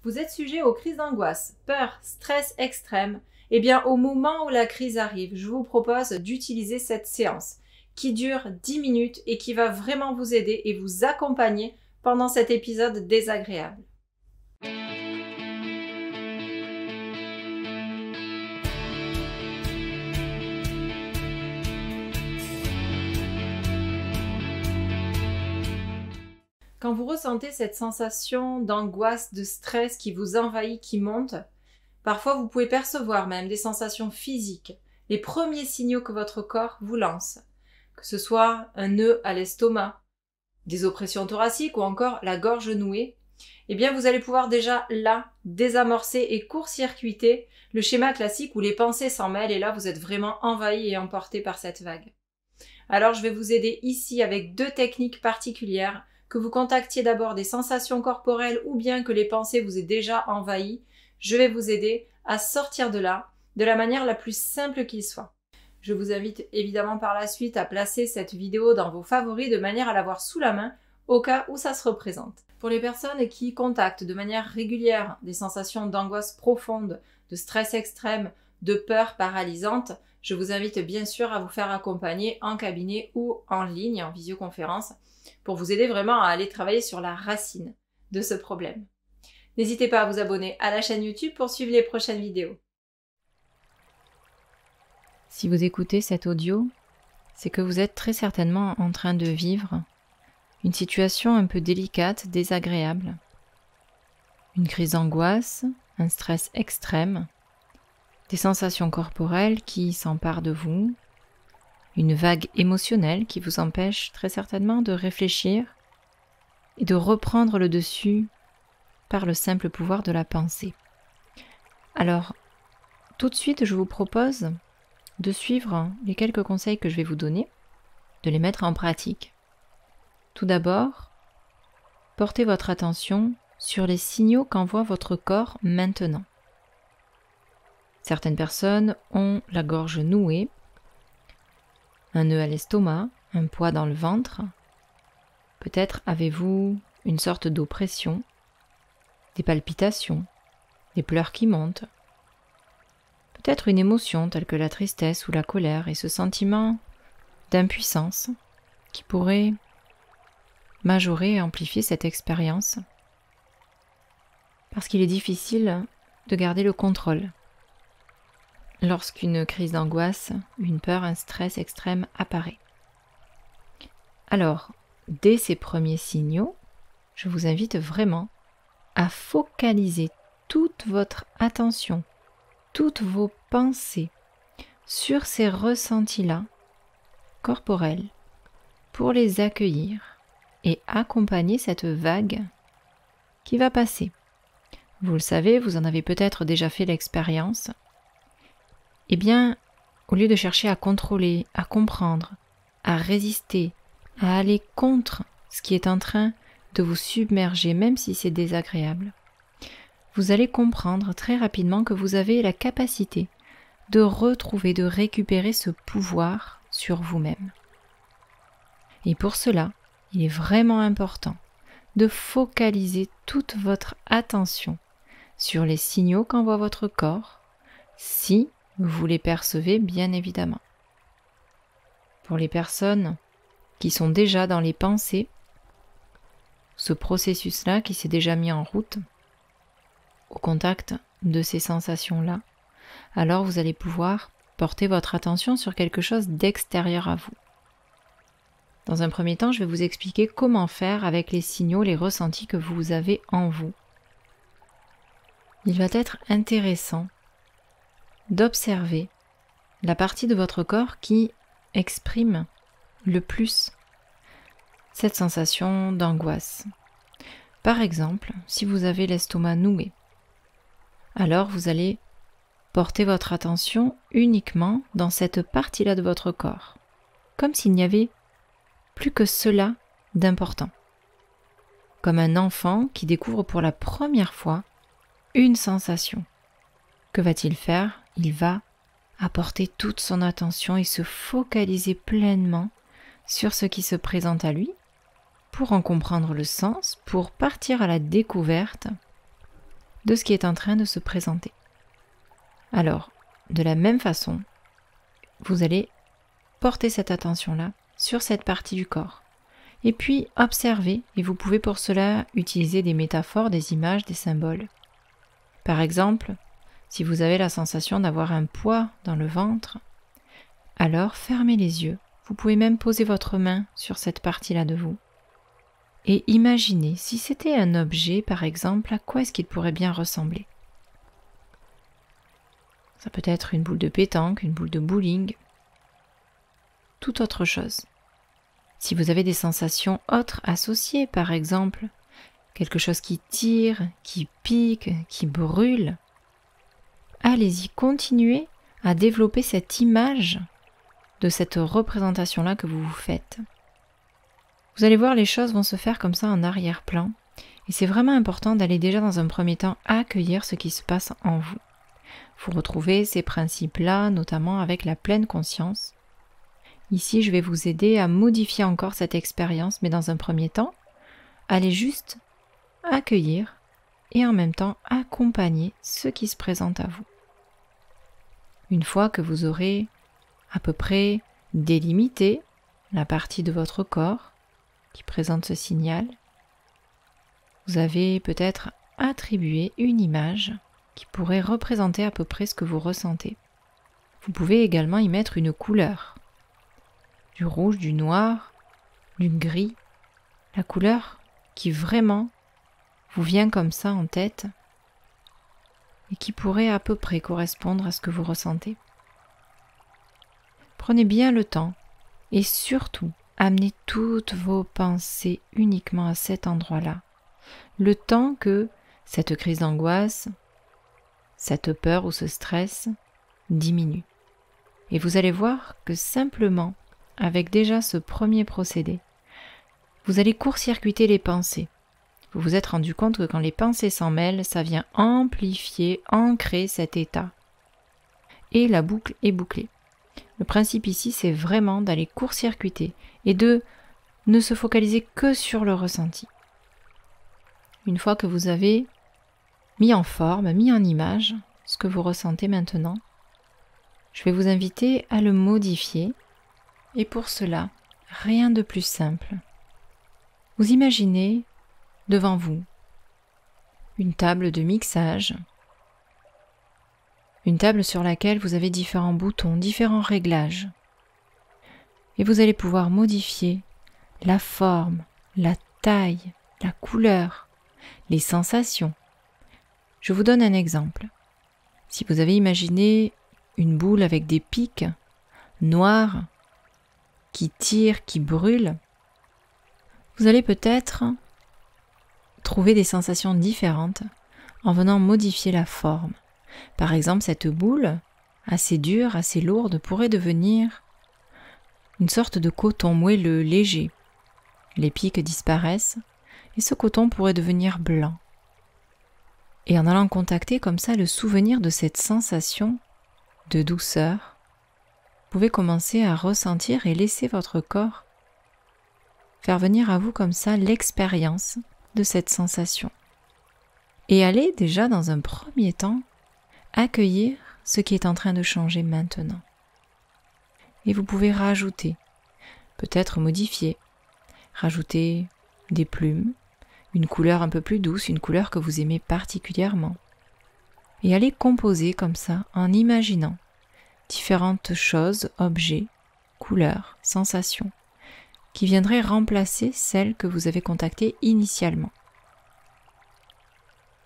Vous êtes sujet aux crises d'angoisse, peur, stress extrême. Eh bien, au moment où la crise arrive, je vous propose d'utiliser cette séance qui dure 10 minutes et qui va vraiment vous aider et vous accompagner pendant cet épisode désagréable. Quand vous ressentez cette sensation d'angoisse, de stress qui vous envahit, qui monte, parfois vous pouvez percevoir même des sensations physiques, les premiers signaux que votre corps vous lance, que ce soit un nœud à l'estomac, des oppressions thoraciques ou encore la gorge nouée. Eh bien vous allez pouvoir déjà là désamorcer et court-circuiter le schéma classique où les pensées s'en mêlent et là vous êtes vraiment envahi et emporté par cette vague. Alors je vais vous aider ici avec 2 techniques particulières, que vous contactiez d'abord des sensations corporelles ou bien que les pensées vous aient déjà envahi. Je vais vous aider à sortir de là de la manière la plus simple qu'il soit. Je vous invite évidemment par la suite à placer cette vidéo dans vos favoris de manière à l'avoir sous la main au cas où ça se représente. Pour les personnes qui contactent de manière régulière des sensations d'angoisse profonde, de stress extrême, de peur paralysante, je vous invite bien sûr à vous faire accompagner en cabinet ou en ligne, en visioconférence, pour vous aider vraiment à aller travailler sur la racine de ce problème. N'hésitez pas à vous abonner à la chaîne YouTube pour suivre les prochaines vidéos. Si vous écoutez cet audio, c'est que vous êtes très certainement en train de vivre une situation un peu délicate, désagréable. Une crise d'angoisse, un stress extrême, des sensations corporelles qui s'emparent de vous, une vague émotionnelle qui vous empêche très certainement de réfléchir et de reprendre le dessus par le simple pouvoir de la pensée. Alors, tout de suite, je vous propose de suivre les quelques conseils que je vais vous donner, de les mettre en pratique. Tout d'abord, portez votre attention sur les signaux qu'envoie votre corps maintenant. Certaines personnes ont la gorge nouée, un nœud à l'estomac, un poids dans le ventre. Peut-être avez-vous une sorte d'oppression, des palpitations, des pleurs qui montent. Peut-être une émotion telle que la tristesse ou la colère et ce sentiment d'impuissance qui pourrait majorer et amplifier cette expérience. Parce qu'il est difficile de garder le contrôle lorsqu'une crise d'angoisse, une peur, un stress extrême apparaît. Alors, dès ces premiers signaux, je vous invite vraiment à focaliser toute votre attention, toutes vos pensées sur ces ressentis-là corporels pour les accueillir et accompagner cette vague qui va passer. Vous le savez, vous en avez peut-être déjà fait l'expérience. Eh bien, au lieu de chercher à contrôler, à comprendre, à résister, à aller contre ce qui est en train de vous submerger, même si c'est désagréable, vous allez comprendre très rapidement que vous avez la capacité de retrouver, de récupérer ce pouvoir sur vous-même. Et pour cela, il est vraiment important de focaliser toute votre attention sur les signaux qu'envoie votre corps, si vous les percevez bien évidemment. Pour les personnes qui sont déjà dans les pensées, ce processus-là qui s'est déjà mis en route, au contact de ces sensations-là, alors vous allez pouvoir porter votre attention sur quelque chose d'extérieur à vous. Dans un premier temps, je vais vous expliquer comment faire avec les signaux, les ressentis que vous avez en vous. Il va être intéressant d'observer la partie de votre corps qui exprime le plus cette sensation d'angoisse. Par exemple, si vous avez l'estomac noué, alors vous allez porter votre attention uniquement dans cette partie-là de votre corps, comme s'il n'y avait plus que cela d'important. Comme un enfant qui découvre pour la première fois une sensation. Que va-t-il faire? Il va apporter toute son attention et se focaliser pleinement sur ce qui se présente à lui pour en comprendre le sens, pour partir à la découverte de ce qui est en train de se présenter. Alors, de la même façon, vous allez porter cette attention-là sur cette partie du corps. Et puis, observez, et vous pouvez pour cela utiliser des métaphores, des images, des symboles. Par exemple, si vous avez la sensation d'avoir un poids dans le ventre, alors fermez les yeux. Vous pouvez même poser votre main sur cette partie-là de vous. Et imaginez, si c'était un objet, par exemple, à quoi est-ce qu'il pourrait bien ressembler? Ça peut être une boule de pétanque, une boule de bowling, toute autre chose. Si vous avez des sensations autres associées, par exemple, quelque chose qui tire, qui pique, qui brûle, allez-y, continuez à développer cette image de cette représentation-là que vous vous faites. Vous allez voir, les choses vont se faire comme ça en arrière-plan, et c'est vraiment important d'aller déjà dans un premier temps accueillir ce qui se passe en vous. Vous retrouvez ces principes-là, notamment avec la pleine conscience. Ici, je vais vous aider à modifier encore cette expérience, mais dans un premier temps, allez juste accueillir et en même temps accompagner ce qui se présente à vous. Une fois que vous aurez à peu près délimité la partie de votre corps qui présente ce signal, vous avez peut-être attribué une image qui pourrait représenter à peu près ce que vous ressentez. Vous pouvez également y mettre une couleur, du rouge, du noir, du gris, la couleur qui vraiment vous vient comme ça en tête et qui pourrait à peu près correspondre à ce que vous ressentez. Prenez bien le temps et surtout amenez toutes vos pensées uniquement à cet endroit-là, le temps que cette crise d'angoisse, cette peur ou ce stress diminue. Et vous allez voir que simplement, avec déjà ce premier procédé, vous allez court-circuiter les pensées. Vous vous êtes rendu compte que quand les pensées s'en mêlent, ça vient amplifier, ancrer cet état. Et la boucle est bouclée. Le principe ici, c'est vraiment d'aller court-circuiter et de ne se focaliser que sur le ressenti. Une fois que vous avez mis en forme, mis en image ce que vous ressentez maintenant, je vais vous inviter à le modifier. Et pour cela, rien de plus simple. Vous imaginez devant vous une table de mixage, une table sur laquelle vous avez différents boutons, différents réglages. Et vous allez pouvoir modifier la forme, la taille, la couleur, les sensations. Je vous donne un exemple. Si vous avez imaginé une boule avec des pics noirs qui tirent, qui brûlent, vous allez peut-être trouver des sensations différentes en venant modifier la forme. Par exemple, cette boule, assez dure, assez lourde, pourrait devenir une sorte de coton moelleux, léger. Les pics disparaissent et ce coton pourrait devenir blanc. Et en allant contacter comme ça le souvenir de cette sensation de douceur, vous pouvez commencer à ressentir et laisser votre corps faire venir à vous comme ça l'expérience de cette sensation. Et allez déjà dans un premier temps accueillir ce qui est en train de changer maintenant. Et vous pouvez rajouter, peut-être modifier, rajouter des plumes, une couleur un peu plus douce, une couleur que vous aimez particulièrement. Et allez composer comme ça en imaginant différentes choses, objets, couleurs, sensations, qui viendraient remplacer celles que vous avez contactées initialement.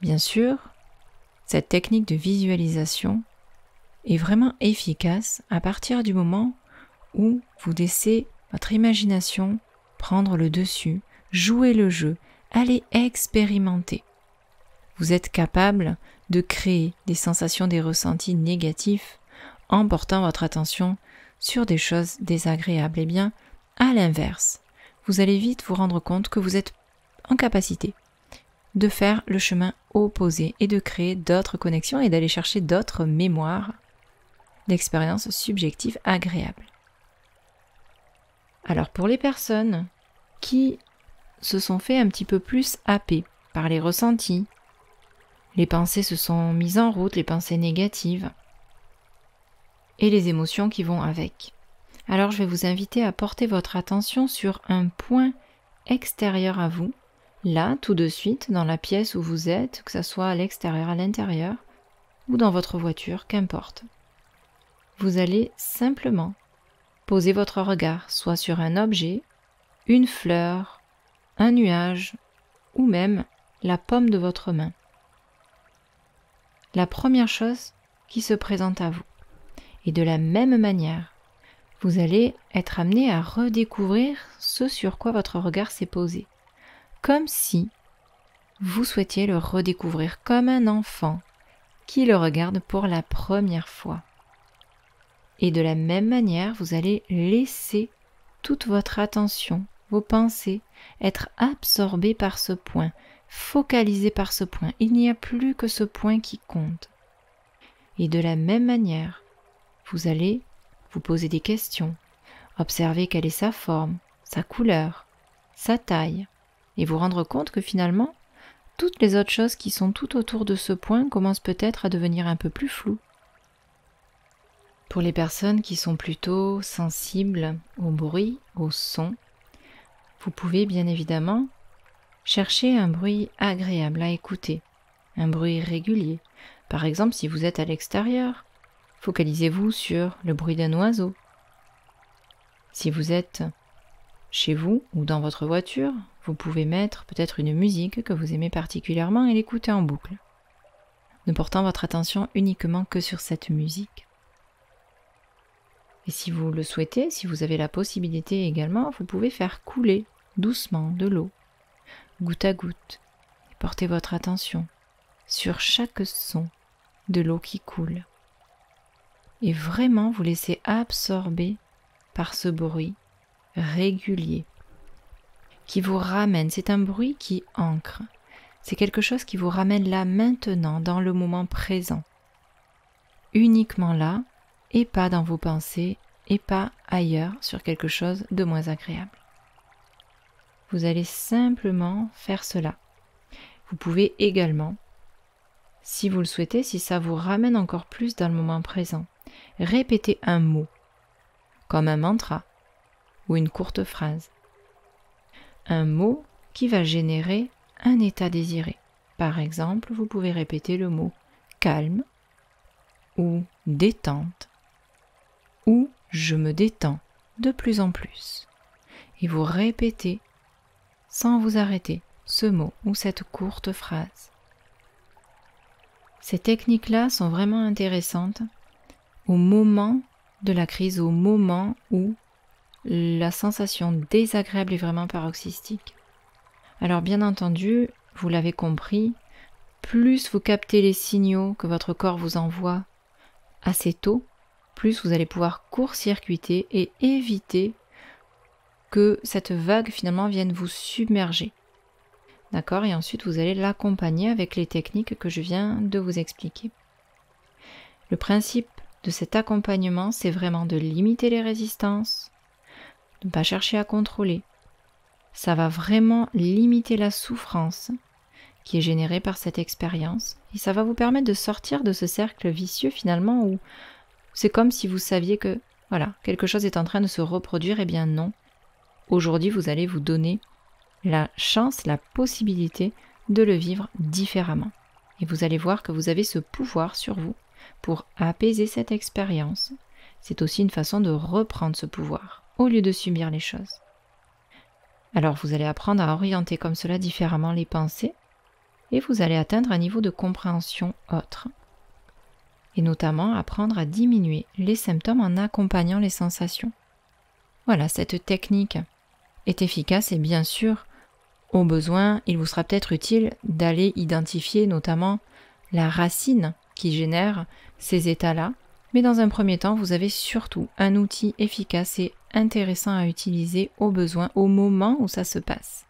Bien sûr, cette technique de visualisation est vraiment efficace à partir du moment où vous laissez votre imagination prendre le dessus, jouer le jeu, allez expérimenter. Vous êtes capable de créer des sensations, des ressentis négatifs en portant votre attention sur des choses désagréables. Eh bien, à l'inverse, vous allez vite vous rendre compte que vous êtes en capacité de faire le chemin opposé et de créer d'autres connexions et d'aller chercher d'autres mémoires d'expériences subjectives agréables. Alors pour les personnes qui se sont fait un petit peu plus happer par les ressentis Les pensées se sont mises en route, les pensées négatives et les émotions qui vont avec. Alors je vais vous inviter à porter votre attention sur un point extérieur à vous, là, tout de suite, dans la pièce où vous êtes, que ce soit à l'extérieur, à l'intérieur, ou dans votre voiture, qu'importe. Vous allez simplement poser votre regard soit sur un objet, une fleur, un nuage, ou même la paume de votre main. La première chose qui se présente à vous. Et de la même manière, vous allez être amené à redécouvrir ce sur quoi votre regard s'est posé. Comme si vous souhaitiez le redécouvrir comme un enfant qui le regarde pour la première fois. Et de la même manière, vous allez laisser toute votre attention, vos pensées, être absorbées par ce point, focalisées par ce point. Il n'y a plus que ce point qui compte. Et de la même manière, vous allez vous poser des questions, observer quelle est sa forme, sa couleur, sa taille, et vous rendre compte que finalement, toutes les autres choses qui sont tout autour de ce point commencent peut-être à devenir un peu plus floues. Pour les personnes qui sont plutôt sensibles au bruit, au son, vous pouvez bien évidemment chercher un bruit agréable à écouter, un bruit régulier. Par exemple, si vous êtes à l'extérieur, focalisez-vous sur le bruit d'un oiseau. Si vous êtes chez vous ou dans votre voiture, vous pouvez mettre peut-être une musique que vous aimez particulièrement et l'écouter en boucle, ne portant votre attention uniquement que sur cette musique. Et si vous le souhaitez, si vous avez la possibilité également, vous pouvez faire couler doucement de l'eau, goutte à goutte, et porter votre attention sur chaque son de l'eau qui coule. Et vraiment vous laisser absorber par ce bruit régulier qui vous ramène. C'est un bruit qui ancre. C'est quelque chose qui vous ramène là maintenant, dans le moment présent. Uniquement là, et pas dans vos pensées, et pas ailleurs sur quelque chose de moins agréable. Vous allez simplement faire cela. Vous pouvez également, si vous le souhaitez, si ça vous ramène encore plus dans le moment présent, répéter un mot, comme un mantra ou une courte phrase. Un mot qui va générer un état désiré. Par exemple, vous pouvez répéter le mot calme ou détente ou je me détends de plus en plus. Et vous répétez sans vous arrêter ce mot ou cette courte phrase. Ces techniques-là sont vraiment intéressantes au moment de la crise, au moment où la sensation désagréable est vraiment paroxystique. Alors bien entendu, vous l'avez compris, plus vous captez les signaux que votre corps vous envoie assez tôt, plus vous allez pouvoir court-circuiter et éviter que cette vague finalement vienne vous submerger. D'accord ? Et ensuite vous allez l'accompagner avec les techniques que je viens de vous expliquer. Le principe de cet accompagnement, c'est vraiment de limiter les résistances, de ne pas chercher à contrôler. Ça va vraiment limiter la souffrance qui est générée par cette expérience et ça va vous permettre de sortir de ce cercle vicieux finalement où c'est comme si vous saviez que voilà, quelque chose est en train de se reproduire. Eh bien non. Aujourd'hui, vous allez vous donner la chance, la possibilité de le vivre différemment. Et vous allez voir que vous avez ce pouvoir sur vous pour apaiser cette expérience. C'est aussi une façon de reprendre ce pouvoir au lieu de subir les choses. Alors vous allez apprendre à orienter comme cela différemment les pensées et vous allez atteindre un niveau de compréhension autre. Et notamment apprendre à diminuer les symptômes en accompagnant les sensations. Voilà, cette technique est efficace et bien sûr, au besoin, il vous sera peut-être utile d'aller identifier notamment la racine qui génère ces états-là. Mais dans un premier temps, vous avez surtout un outil efficace et intéressant à utiliser au besoin, au moment où ça se passe.